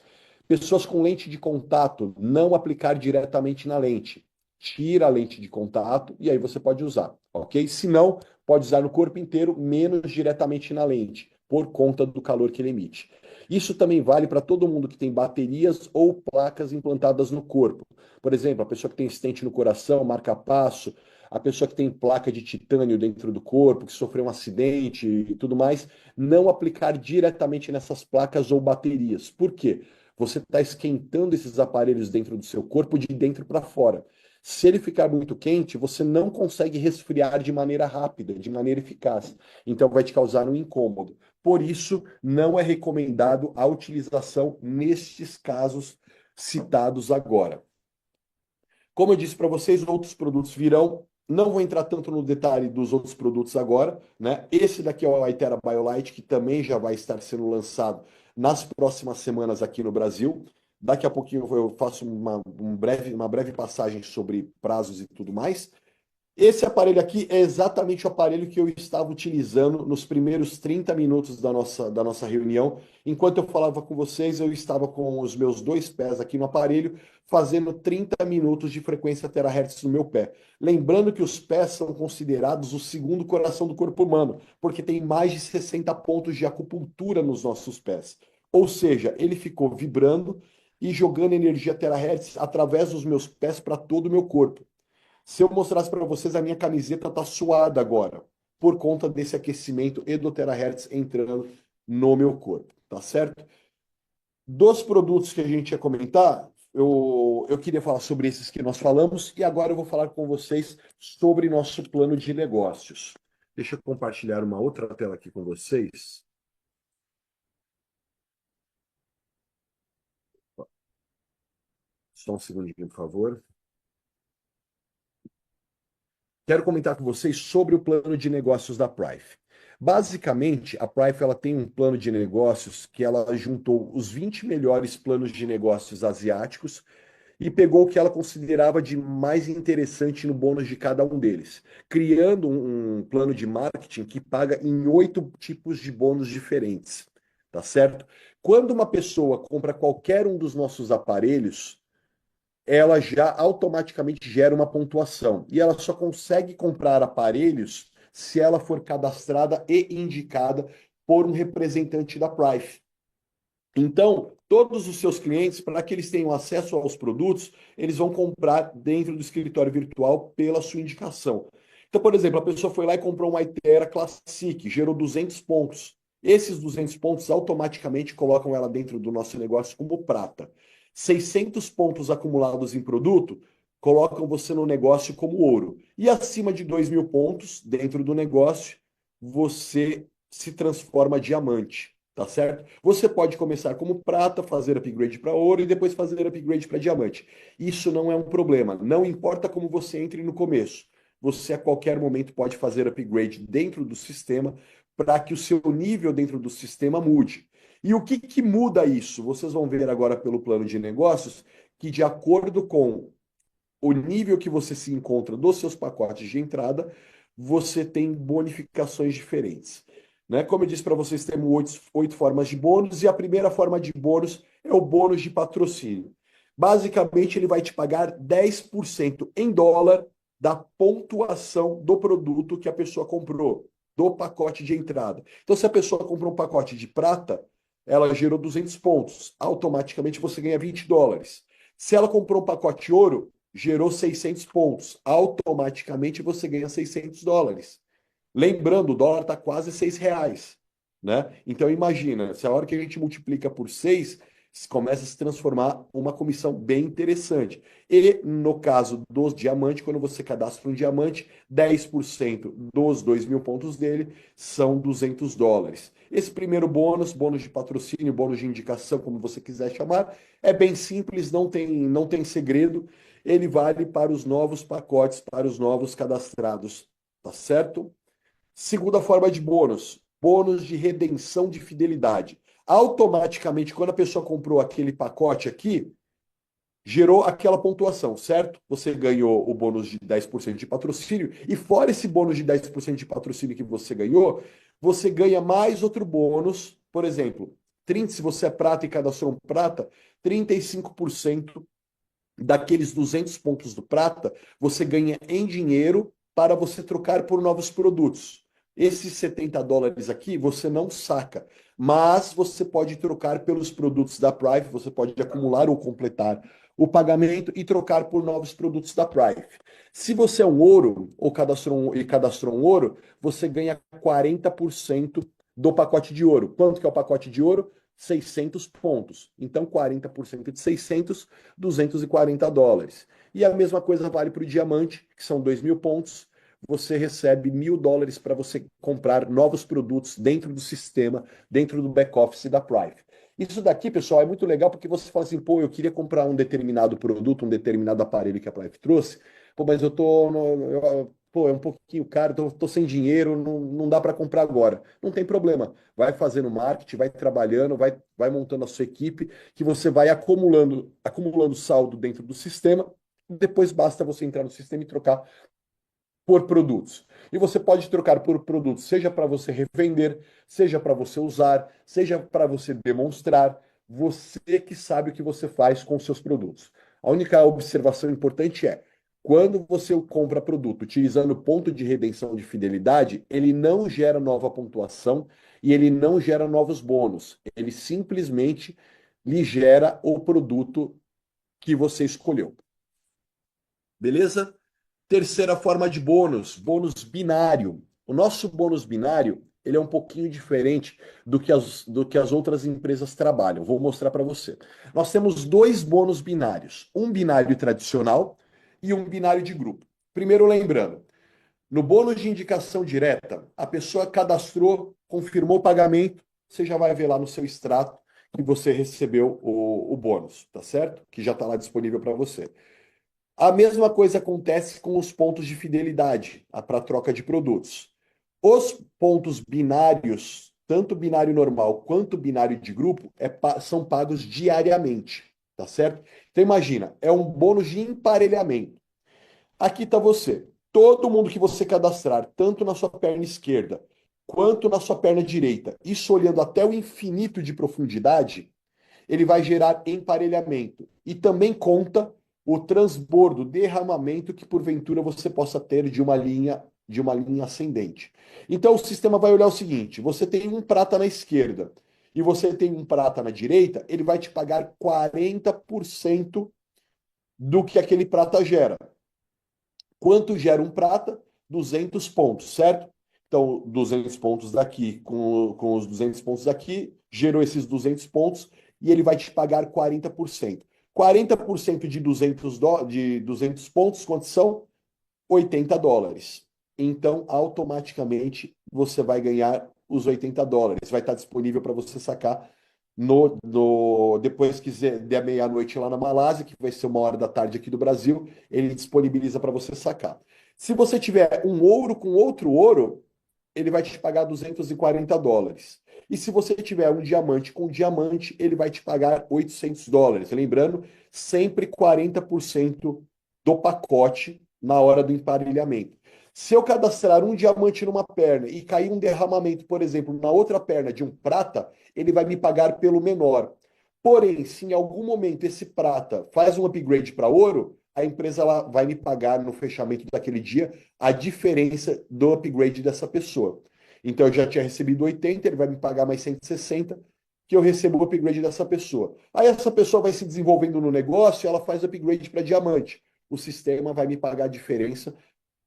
Pessoas com lente de contato, não aplicar diretamente na lente. Tira a lente de contato e aí você pode usar, ok? Se não, pode usar no corpo inteiro, menos diretamente na lente, por conta do calor que ele emite. Isso também vale para todo mundo que tem baterias ou placas implantadas no corpo. Por exemplo, a pessoa que tem stent no coração, marca-passo, a pessoa que tem placa de titânio dentro do corpo, que sofreu um acidente e tudo mais, não aplicar diretamente nessas placas ou baterias. Por quê? Você está esquentando esses aparelhos dentro do seu corpo de dentro para fora. Se ele ficar muito quente, você não consegue resfriar de maneira rápida, de maneira eficaz. Então vai te causar um incômodo. Por isso, não é recomendado a utilização nestes casos citados agora. Como eu disse para vocês, outros produtos virão. Não vou entrar tanto no detalhe dos outros produtos agora, né? Esse daqui é o Aitera BioLite, que também já vai estar sendo lançado nas próximas semanas aqui no Brasil. Daqui a pouquinho eu faço uma breve passagem sobre prazos e tudo mais. Esse aparelho aqui é exatamente o aparelho que eu estava utilizando nos primeiros 30 minutos da nossa reunião. Enquanto eu falava com vocês, eu estava com os meus dois pés aqui no aparelho, fazendo 30 minutos de frequência terahertz no meu pé. Lembrando que os pés são considerados o segundo coração do corpo humano, porque tem mais de 60 pontos de acupuntura nos nossos pés. Ou seja, ele ficou vibrando e jogando energia terahertz através dos meus pés para todo o meu corpo. Se eu mostrasse para vocês, a minha camiseta tá suada agora, por conta desse aquecimento e do terahertz entrando no meu corpo, tá certo? Dos produtos que a gente ia comentar, eu queria falar sobre esses que nós falamos e agora eu vou falar com vocês sobre nosso plano de negócios. Deixa eu compartilhar uma outra tela aqui com vocês. Só um segundinho, por favor. Quero comentar com vocês sobre o plano de negócios da Prive. Basicamente, a Prive ela tem um plano de negócios que ela juntou os 20 melhores planos de negócios asiáticos e pegou o que ela considerava de mais interessante no bônus de cada um deles, criando um plano de marketing que paga em 8 tipos de bônus diferentes, tá certo? Quando uma pessoa compra qualquer um dos nossos aparelhos, ela já automaticamente gera uma pontuação. E ela só consegue comprar aparelhos se ela for cadastrada e indicada por um representante da Prive. Então, todos os seus clientes, para que eles tenham acesso aos produtos, eles vão comprar dentro do escritório virtual pela sua indicação. Então, por exemplo, a pessoa foi lá e comprou uma Itera Classic, gerou 200 pontos. Esses 200 pontos automaticamente colocam ela dentro do nosso negócio como prata. 600 pontos acumulados em produto colocam você no negócio como ouro. E acima de 2.000 pontos dentro do negócio, você se transforma diamante. Tá certo? Você pode começar como prata, fazer upgrade para ouro e depois fazer upgrade para diamante. Isso não é um problema. Não importa como você entre no começo. Você a qualquer momento pode fazer upgrade dentro do sistema para que o seu nível dentro do sistema mude. E o que, que muda isso? Vocês vão ver agora pelo plano de negócios que, de acordo com o nível que você se encontra dos seus pacotes de entrada, você tem bonificações diferentes. Né? Como eu disse para vocês, temos 8 formas de bônus, e a primeira forma de bônus é o bônus de patrocínio. Basicamente, ele vai te pagar 10% em dólar da pontuação do produto que a pessoa comprou, do pacote de entrada. Então, se a pessoa comprou um pacote de prata, ela gerou 200 pontos. Automaticamente você ganha 20 dólares. Se ela comprou um pacote ouro, gerou 600 pontos. Automaticamente você ganha 600 dólares. Lembrando, o dólar está quase R$ 6, né? Então imagina, se a hora que a gente multiplica por 6, começa a se transformar uma comissão bem interessante. E no caso dos diamantes, quando você cadastra um diamante, 10% dos 2.000 pontos dele são 200 dólares. Esse primeiro bônus, bônus de patrocínio, bônus de indicação, como você quiser chamar, é bem simples, não tem segredo. Ele vale para os novos pacotes, para os novos cadastrados, tá certo? Segunda forma de bônus, bônus de redenção de fidelidade. Automaticamente, quando a pessoa comprou aquele pacote aqui, gerou aquela pontuação, certo? Você ganhou o bônus de 10% de patrocínio, e fora esse bônus de 10% de patrocínio que você ganhou, você ganha mais outro bônus, por exemplo, 30, se você é prata e cadastrou um prata, 35% daqueles 200 pontos do prata, você ganha em dinheiro para você trocar por novos produtos. Esses 70 dólares aqui você não saca, mas você pode trocar pelos produtos da Prive, você pode acumular ou completar o pagamento e trocar por novos produtos da Prive. Se você é um ouro ou cadastrou um ouro, você ganha 40% do pacote de ouro. Quanto que é o pacote de ouro? 600 pontos. Então, 40% de 600, 240 dólares. E a mesma coisa vale para o diamante, que são 2.000 pontos. Você recebe 1.000 dólares para você comprar novos produtos dentro do sistema, dentro do back-office da Prive. Isso daqui, pessoal, é muito legal porque você fala assim, pô, eu queria comprar um determinado produto, um determinado aparelho que a Prive trouxe, pô, mas eu tô, pô, é um pouquinho caro, tô sem dinheiro, não dá para comprar agora. Não tem problema. Vai fazendo marketing, vai trabalhando, vai montando a sua equipe, que você vai acumulando saldo dentro do sistema. Depois basta você entrar no sistema e trocar por produtos. E você pode trocar por produtos, seja para você revender, seja para você usar, seja para você demonstrar. Você que sabe o que você faz com os seus produtos. A única observação importante é: quando você compra produto utilizando ponto de redenção de fidelidade, ele não gera nova pontuação e ele não gera novos bônus. Ele simplesmente lhe gera o produto que você escolheu. Beleza? Terceira forma de bônus, bônus binário. O nosso bônus binário, ele é um pouquinho diferente do que as outras empresas trabalham. Vou mostrar para você. Nós temos dois bônus binários, um binário tradicional e um binário de grupo. Primeiro, lembrando, no bônus de indicação direta, a pessoa cadastrou, confirmou o pagamento, você já vai ver lá no seu extrato que você recebeu o bônus, tá certo? Que já está lá disponível para você. A mesma coisa acontece com os pontos de fidelidade para troca de produtos. Os pontos binários, tanto binário normal quanto binário de grupo, são pagos diariamente, tá certo? Então imagina, é um bônus de emparelhamento. Aqui está você. Todo mundo que você cadastrar, tanto na sua perna esquerda quanto na sua perna direita, isso olhando até o infinito de profundidade, ele vai gerar emparelhamento. E também conta o transbordo, derramamento que porventura você possa ter de uma linha ascendente. Então o sistema vai olhar o seguinte: você tem um prata na esquerda e você tem um prata na direita, ele vai te pagar 40% do que aquele prata gera. Quanto gera um prata? 200 pontos, certo? Então, 200 pontos daqui com os 200 pontos daqui, gerou esses 200 pontos e ele vai te pagar 40%. 40% de 200 pontos, quantos são? US$ 80. Então, automaticamente, você vai ganhar os US$ 80. Vai estar disponível para você sacar depois que der meia-noite lá na Malásia, que vai ser 1 hora da tarde aqui do Brasil, ele disponibiliza para você sacar. Se você tiver um ouro com outro ouro, ele vai te pagar US$ 240. E se você tiver um diamante com diamante, ele vai te pagar US$ 800. Lembrando, sempre 40% do pacote na hora do emparelhamento. Se eu cadastrar um diamante numa perna e cair um derramamento, por exemplo, na outra perna de um prata, ele vai me pagar pelo menor. Porém, se em algum momento esse prata faz um upgrade para ouro, a empresa ela vai me pagar no fechamento daquele dia a diferença do upgrade dessa pessoa. Então eu já tinha recebido 80, ele vai me pagar mais 160, que eu recebo o upgrade dessa pessoa. Aí essa pessoa vai se desenvolvendo no negócio e ela faz upgrade para diamante. O sistema vai me pagar a diferença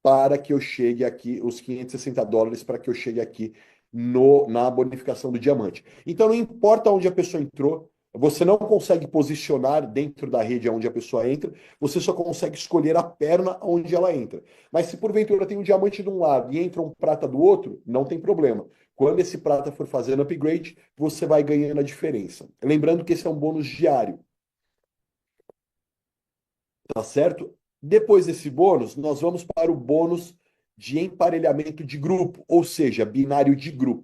para que eu chegue aqui, os US$ 560, para que eu chegue aqui na bonificação do diamante. Então, não importa onde a pessoa entrou, você não consegue posicionar dentro da rede onde a pessoa entra, você só consegue escolher a perna onde ela entra. Mas se porventura tem um diamante de um lado e entra um prata do outro, não tem problema. Quando esse prata for fazendo upgrade, você vai ganhando a diferença. Lembrando que esse é um bônus diário, tá certo? Depois desse bônus, nós vamos para o bônus de emparelhamento de grupo, ou seja, binário de grupo.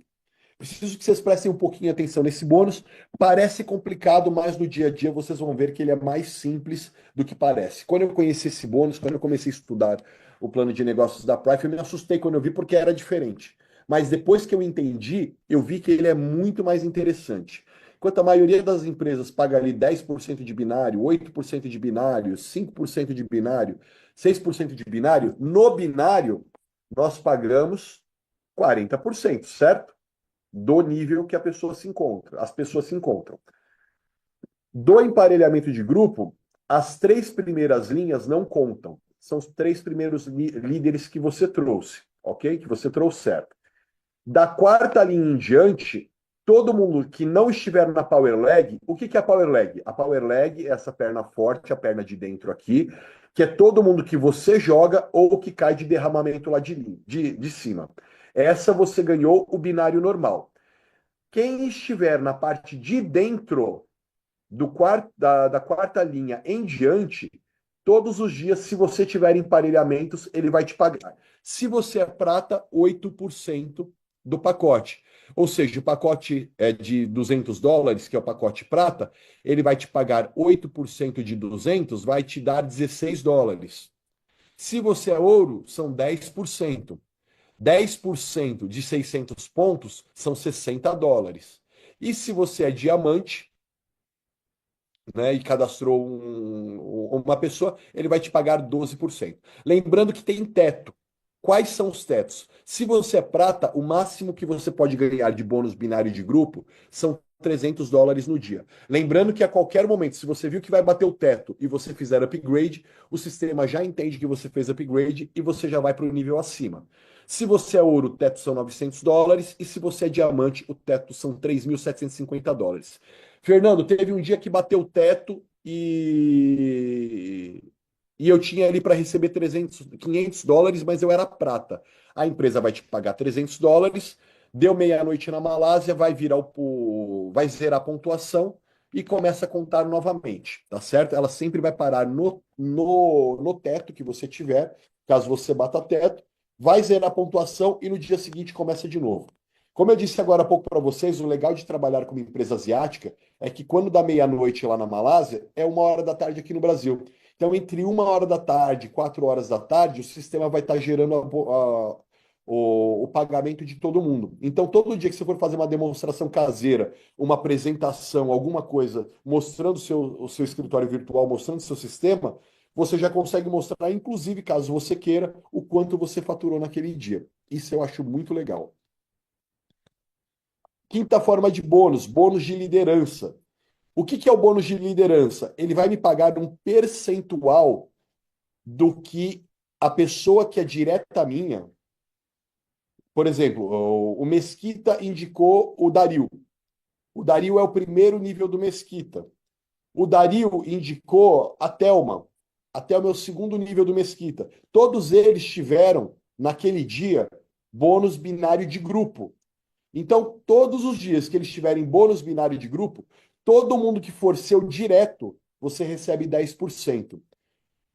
Preciso que vocês prestem um pouquinho atenção nesse bônus. Parece complicado, mas no dia a dia vocês vão ver que ele é mais simples do que parece. Quando eu conheci esse bônus, quando eu comecei a estudar o plano de negócios da Prife, eu me assustei quando eu vi porque era diferente. Mas depois que eu entendi, eu vi que ele é muito mais interessante. Enquanto a maioria das empresas paga ali 10% de binário, 8% de binário, 5% de binário, 6% de binário, no binário nós pagamos 40%, certo? Do nível que a pessoa se encontra, as pessoas se encontram. Do emparelhamento de grupo, as 3 primeiras linhas não contam. São os 3 primeiros líderes que você trouxe, ok? Que você trouxer. Da quarta linha em diante, todo mundo que não estiver na Power Leg, o que é a Power Leg? A Power Leg é essa perna forte, a perna de dentro aqui, que é todo mundo que você joga ou que cai de derramamento lá de cima. Essa você ganhou o binário normal. Quem estiver na parte de dentro da quarta linha em diante, todos os dias, se você tiver emparelhamentos, ele vai te pagar. Se você é prata, 8% do pacote. Ou seja, o pacote é de US$ 200, que é o pacote prata, ele vai te pagar 8% de 200, vai te dar US$ 16. Se você é ouro, são 10%. 10% de 600 pontos são US$ 60. E se você é diamante, né, e cadastrou uma pessoa, ele vai te pagar 12%. Lembrando que tem teto. Quais são os tetos? Se você é prata, o máximo que você pode ganhar de bônus binário de grupo são US$ 300 no dia. Lembrando que a qualquer momento, se você viu que vai bater o teto e você fizer upgrade, o sistema já entende que você fez upgrade e você já vai para o nível acima. Se você é ouro, o teto são US$ 900 e se você é diamante, o teto são US$ 3.750. Fernando, teve um dia que bateu o teto e eu tinha ali para receber US$ 500, mas eu era prata. A empresa vai te pagar US$ 300, Deu meia-noite na Malásia, vai zerar a pontuação e começa a contar novamente, tá certo? Ela sempre vai parar no teto que você tiver, caso você bata teto, vai zerar a pontuação e no dia seguinte começa de novo. Como eu disse agora há pouco para vocês, o legal de trabalhar com uma empresa asiática é que quando dá meia-noite lá na Malásia, é 1 hora da tarde aqui no Brasil. Então, entre 1 hora da tarde e 4 horas da tarde, o sistema vai estar gerando o pagamento de todo mundo. Então, todo dia que você for fazer uma demonstração caseira, uma apresentação, alguma coisa, mostrando o seu escritório virtual, mostrando o seu sistema, você já consegue mostrar, inclusive, caso você queira, o quanto você faturou naquele dia. Isso eu acho muito legal. Quinta forma de bônus, bônus de liderança. O que que é o bônus de liderança? Ele vai me pagar um percentual do que a pessoa que é direta minha, por exemplo, o Mesquita indicou o Dario. O Dario é o primeiro nível do Mesquita. O Dario indicou a Thelma. A Thelma é o segundo nível do Mesquita. Todos eles tiveram, naquele dia, bônus binário de grupo. Então, todos os dias que eles tiverem bônus binário de grupo, todo mundo que for seu direto, você recebe 10%.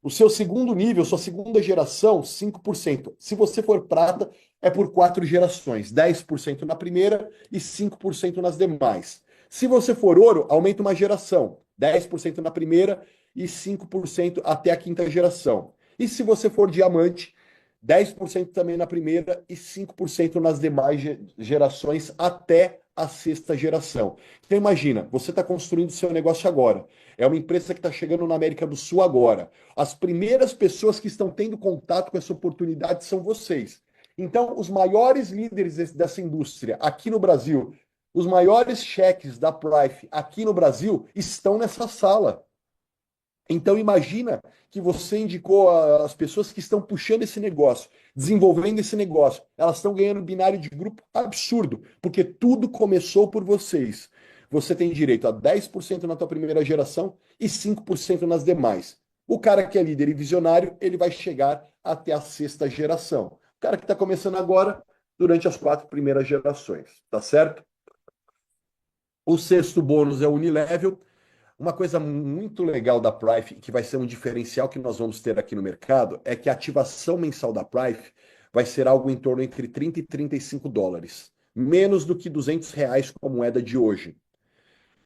O seu segundo nível, sua segunda geração, 5%. Se você for prata, é por 4 gerações, 10% na primeira e 5% nas demais. Se você for ouro, aumenta uma geração, 10% na primeira e 5% até a quinta geração. E se você for diamante, 10% também na primeira e 5% nas demais gerações até a sexta geração. Então imagina, você está construindo seu negócio agora. É uma empresa que está chegando na América do Sul agora. As primeiras pessoas que estão tendo contato com essa oportunidade são vocês. Então, os maiores líderes dessa indústria aqui no Brasil, os maiores cheques da Prife aqui no Brasil estão nessa sala. Então imagina que você indicou as pessoas que estão puxando esse negócio, desenvolvendo esse negócio. Elas estão ganhando binário de grupo absurdo, porque tudo começou por vocês. Você tem direito a 10% na tua primeira geração e 5% nas demais. O cara que é líder e visionário, ele vai chegar até a sexta geração. O cara que está começando agora, durante as 4 primeiras gerações, tá certo? O sexto bônus é o Unilevel. Uma coisa muito legal da Prife, que vai ser um diferencial que nós vamos ter aqui no mercado, é que a ativação mensal da Prife vai ser algo em torno entre 30 e 35 dólares, menos do que R$ 200 com a moeda de hoje.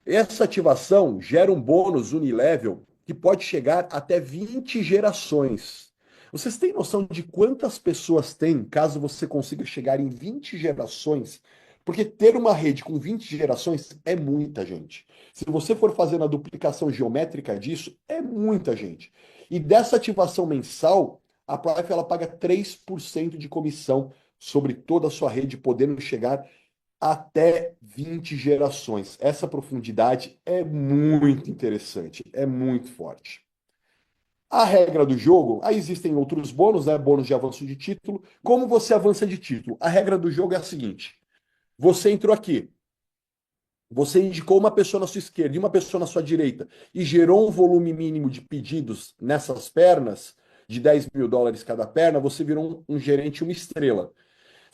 Essa ativação gera um bônus unilevel que pode chegar até 20 gerações. Vocês têm noção de quantas pessoas tem caso você consiga chegar em 20 gerações? Porque ter uma rede com 20 gerações é muita gente. Se você for fazendo a duplicação geométrica disso, é muita gente. E dessa ativação mensal, a Prife ela paga 3% de comissão sobre toda a sua rede, podendo chegar até 20 gerações. Essa profundidade é muito interessante, é muito forte. A regra do jogo, aí existem outros bônus, né? Bônus de avanço de título. Como você avança de título? A regra do jogo é a seguinte: você entrou aqui, você indicou uma pessoa na sua esquerda e uma pessoa na sua direita e gerou um volume mínimo de pedidos nessas pernas, de 10 mil dólares cada perna, você virou um gerente uma estrela.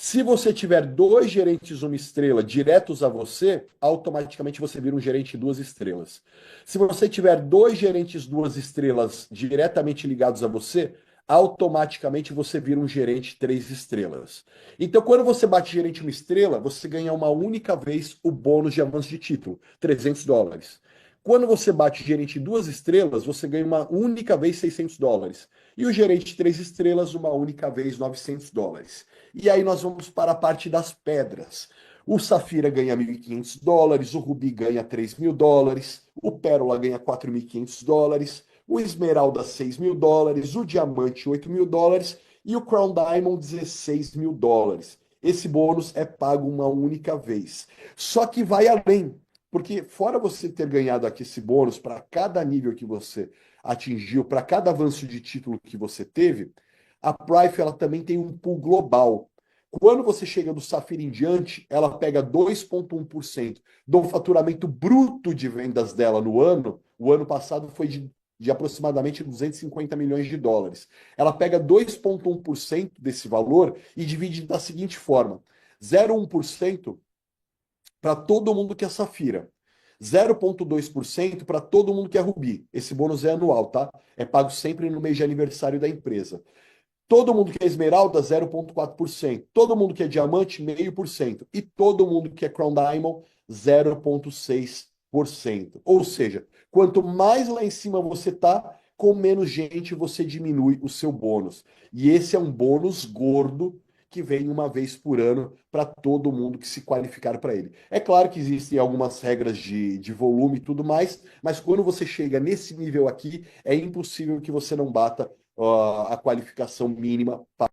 Se você tiver 2 gerentes uma estrela diretos a você, automaticamente você vira um gerente 2 estrelas. Se você tiver 2 gerentes 2 estrelas diretamente ligados a você, automaticamente você vira um gerente 3 estrelas. Então, quando você bate gerente uma estrela, você ganha uma única vez o bônus de avanço de título, 300 dólares. Quando você bate gerente 2 estrelas, você ganha uma única vez 600 dólares. E o gerente 3 estrelas, uma única vez 900 dólares. E aí nós vamos para a parte das pedras. O Safira ganha 1.500 dólares, o Rubi ganha 3.000 dólares, o Pérola ganha 4.500 dólares, o Esmeralda 6.000 dólares, o Diamante 8.000 dólares e o Crown Diamond 16.000 dólares. Esse bônus é pago uma única vez. Só que vai além, porque fora você ter ganhado aqui esse bônus para cada nível que você atingiu, para cada avanço de título que você teve, a Prife ela também tem um pool global. Quando você chega do Safira em diante, ela pega 2,1% do faturamento bruto de vendas dela no ano. O ano passado foi de aproximadamente 250 milhões de dólares. Ela pega 2,1% desse valor e divide da seguinte forma: 0,1% para todo mundo que é Safira. 0,2% para todo mundo que é Rubi. Esse bônus é anual, tá? É pago sempre no mês de aniversário da empresa. Todo mundo que é Esmeralda, 0,4%. Todo mundo que é Diamante, 0,5%. E todo mundo que é Crown Diamond, 0,6%. Ou seja, quanto mais lá em cima você tá, com menos gente você diminui o seu bônus. E esse é um bônus gordo que vem uma vez por ano para todo mundo que se qualificar para ele. É claro que existem algumas regras de volume e tudo mais, mas quando você chega nesse nível aqui, é impossível que você não bata a qualificação mínima para